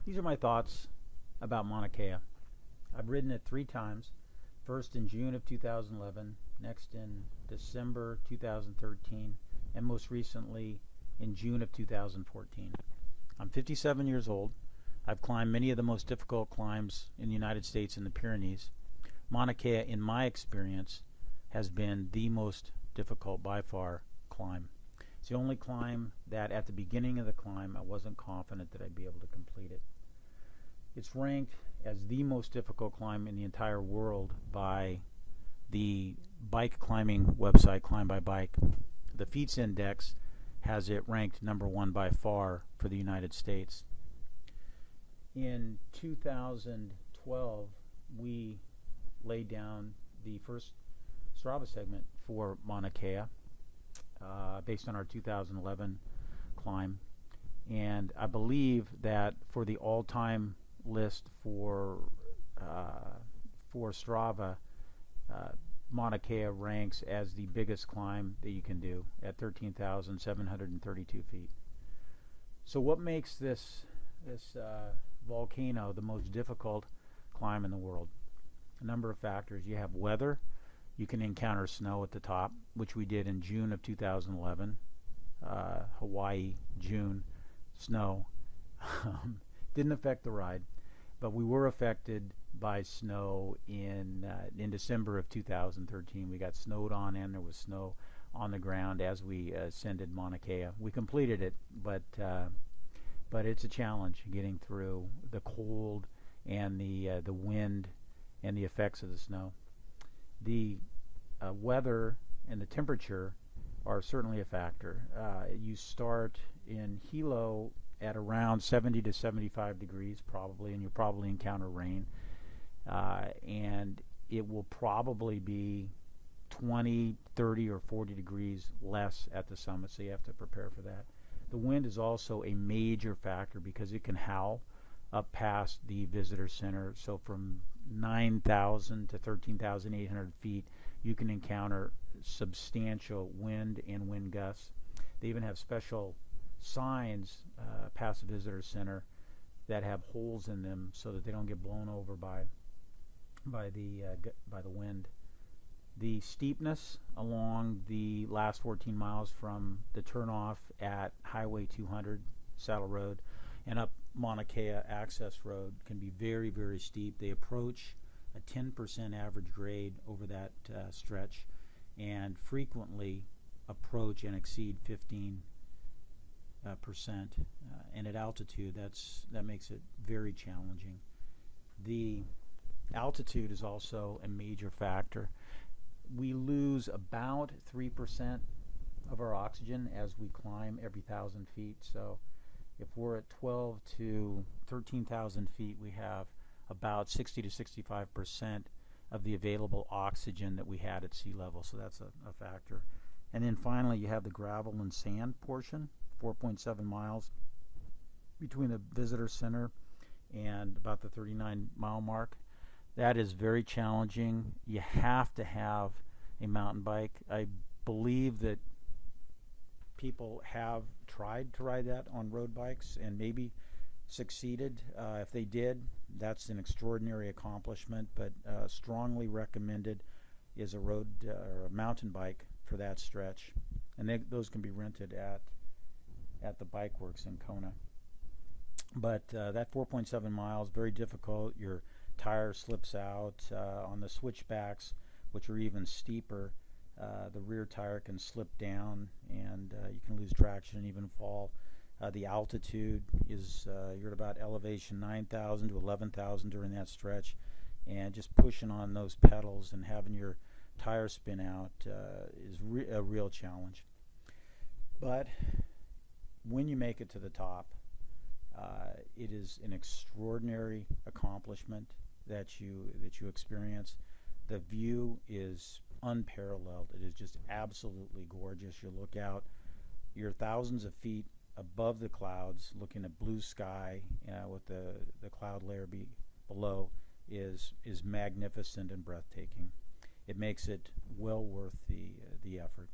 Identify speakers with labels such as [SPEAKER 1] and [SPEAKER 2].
[SPEAKER 1] These are my thoughts about Mauna Kea. I've ridden it 3 times. First in June of 2011, next in December 2013, and most recently in June of 2014. I'm 57 years old. I've climbed many of the most difficult climbs in the United States in the Pyrenees. Mauna Kea, in my experience, has been the most difficult by far climb. It's the only climb that at the beginning of the climb I wasn't confident that I'd be able to complete it. It's ranked as the most difficult climb in the entire world by the bike climbing website Climb by Bike. The Feats Index has it ranked #1 by far for the United States. In 2012, we laid down the first Strava segment for Mauna Kea based on our 2011 climb, and I believe that for the all-time list for Strava, Mauna Kea ranks as the biggest climb that you can do at 13,732 feet. So what makes this volcano the most difficult climb in the world? A number of factors. You have weather. You can encounter snow at the top, which we did in June of 2011. Hawaii, June, snow. Didn't affect the ride, but we were affected by snow in December of 2013. We got snowed on, and there was snow on the ground as we ascended Mauna Kea. We completed it, but it's a challenge getting through the cold and the wind and the effects of the snow. The weather and the temperature are certainly a factor. You start in Hilo at around 70 to 75 degrees probably, and you'll probably encounter rain. And it will probably be 20, 30, or 40 degrees less at the summit, so you have to prepare for that. The wind is also a major factor because it can howl up past the visitor center. So from 9,000 to 13,800 feet, you can encounter substantial wind and wind gusts. They even have special signs past the visitor center that have holes in them so that they don't get blown over by the wind. The steepness along the last 14 miles from the turnoff at Highway 200 Saddle Road and up Mauna Kea Access Road can be very, very steep. They approach a 10% average grade over that stretch, and frequently approach and exceed 15%. And at altitude, that makes it very challenging. The altitude is also a major factor. We lose about 3% of our oxygen as we climb every 1,000 feet. So if we're at 12 to 13,000 feet, we have about 60 to 65% of the available oxygen that we had at sea level. So that's a factor. And then finally, you have the gravel and sand portion, 4.7 miles between the visitor center and about the 39-mile mark. That is very challenging. You have to have a mountain bike. I believe that people have tried to ride that on road bikes and maybe succeeded. If they did, that's an extraordinary accomplishment, but strongly recommended is a road or a mountain bike for that stretch. And those can be rented at the Bike Works in Kona. But that 4.7 miles, very difficult. Your tire slips out on the switchbacks, which are even steeper. The rear tire can slip down, and you can lose traction and even fall. The altitude is you're at about elevation 9,000 to 11,000 during that stretch, and just pushing on those pedals and having your tire spin out is a real challenge. But when you make it to the top, it is an extraordinary accomplishment that you experience. The view is unparalleled. It is just absolutely gorgeous. You look out, you're thousands of feet above the clouds, looking at blue sky with the cloud layer below is magnificent and breathtaking. It makes it well worth the effort.